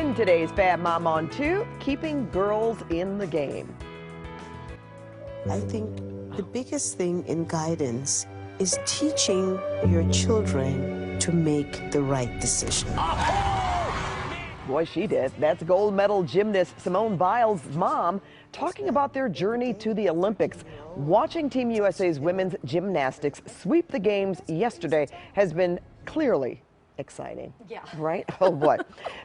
In today's Fab Mom on 2, keeping girls in the game. I think the biggest thing in guidance is teaching your children to make the right decision. Boy, she did. That's gold medal gymnast Simone Biles' mom talking about their journey to the Olympics. Watching Team USA's women's gymnastics sweep the games yesterday has been clearly exciting. Yeah. Right? Oh, boy.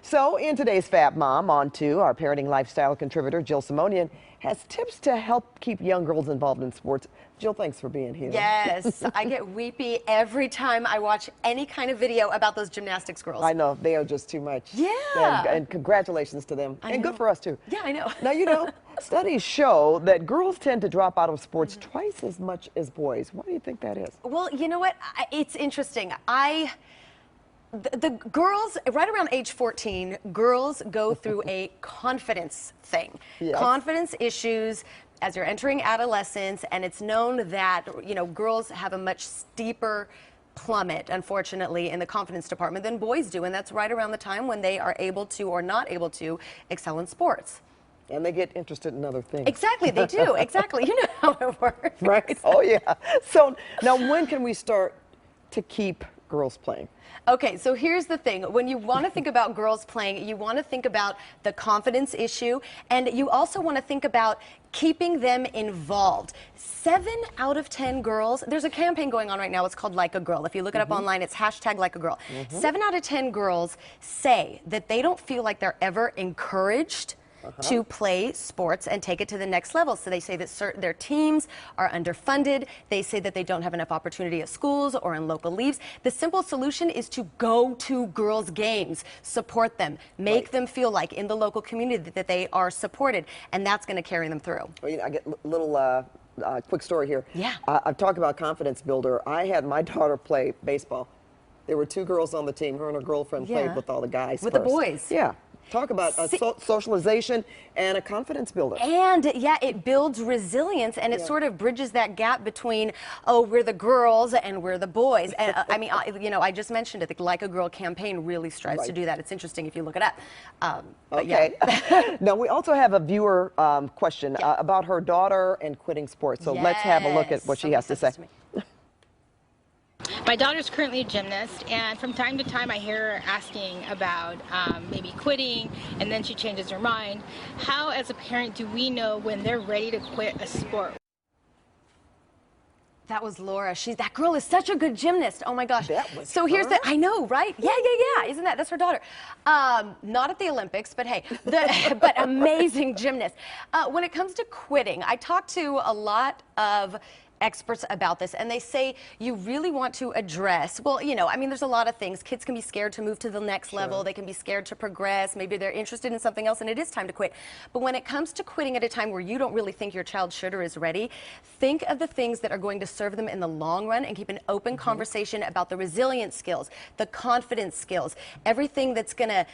So in today's Fab Mom on 2, our parenting lifestyle contributor, Jill Simonian, has tips to help keep young girls involved in sports. Jill, thanks for being here. Yes, I get weepy every time I watch any kind of video about those gymnastics girls. I know, they are just too much. Yeah. And congratulations to them. And good for us, too. Yeah, I know. Now, you know, studies show that girls tend to drop out of sports twice as much as boys. Why do you think that is? Well, you know what? It's interesting. The girls, right around age 14, girls go through a confidence thing. Yes. Confidence issues as you're entering adolescence, and it's known that, you know, girls have a much steeper plummet, unfortunately, in the confidence department than boys do, and that's right around the time when they are able to or not able to excel in sports. And they get interested in other things. Exactly, they do. Exactly. You know how it works. Right? Oh, yeah. So now when can we start to keep girls playing? Okay, so here's the thing. When you want to think about girls playing, you want to think about the confidence issue, and you also want to think about keeping them involved. 7 out of 10 girls, there's a campaign going on right now, it's called Like a Girl. If you look it up online, it's hashtag Like a Girl. 7 out of 10 girls say that they don't feel like they're ever encouraged to play sports and take it to the next level. So they say that their teams are underfunded. They say that they don't have enough opportunity at schools or in local leagues. The simple solution is to go to girls' games, support them, make them feel like in the local community that they are supported, and that's going to carry them through. Well, you know, I get a little quick story here. Yeah. I've talked about confidence builder. I had my daughter play baseball. There were 2 girls on the team. Her and her girlfriend played with all the guys With first. the boys. Yeah. Talk about socialization and a confidence builder. And yeah, it builds resilience, and it sort of bridges that gap between, oh, we're the girls and we're the boys. And I mean, you know, I just mentioned it. The Like a Girl campaign really strives to do that. It's interesting if you look it up. Okay. Yeah. Now, we also have a viewer question about her daughter and quitting sports. So let's have a look at what she has to say. My daughter's currently a gymnast, and from time to time I hear her asking about maybe quitting, and then she changes her mind. How, as a parent, do we know when they're ready to quit a sport? That was Laura. That girl is such a good gymnast. Oh my gosh. So here's her? I know, right? Yeah. Isn't that's her daughter? Not at the Olympics, but hey, but amazing gymnast. When it comes to quitting, I talked to a lot of experts about this, and they say you really want to address, well, you know, I mean, there's a lot of things. Kids can be scared to move to the next level. They can be scared to progress. Maybe they're interested in something else, and it is time to quit. But when it comes to quitting at a time where you don't really think your child should or is ready, think of the things that are going to serve them in the long run, and keep an open conversation about the resilience skills, the confidence skills, everything that's gonna,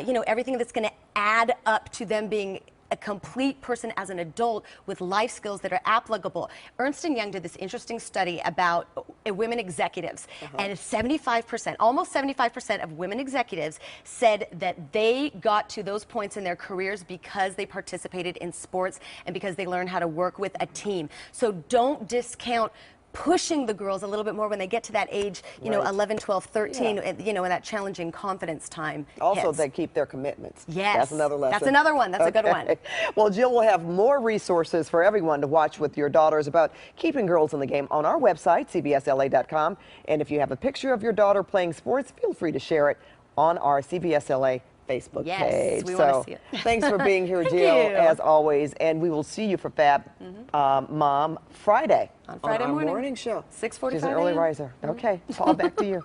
you know, everything that's gonna add up to them being a complete person as an adult with life skills that are applicable. Ernst & Young did this interesting study about women executives, and 75%, almost 75% of women executives said that they got to those points in their careers because they participated in sports and because they learned how to work with a team. So don't discount pushing the girls a little bit more when they get to that age, you know, 11, 12, 13, you know, in that challenging confidence time. Also, they keep their commitments. Yes. That's another lesson. That's another one. That's a good one. Well, Jill will have more resources for everyone to watch with your daughters about keeping girls in the game on our website, cbsla.com. And if you have a picture of your daughter playing sports, feel free to share it on our CBSLA Facebook page. We want to see it. Thanks for being here, Jill, as always. And we will see you for Fab Mom Friday. On Friday our morning. morning show. 6:45 She's an early riser. Okay, Paul, back to you.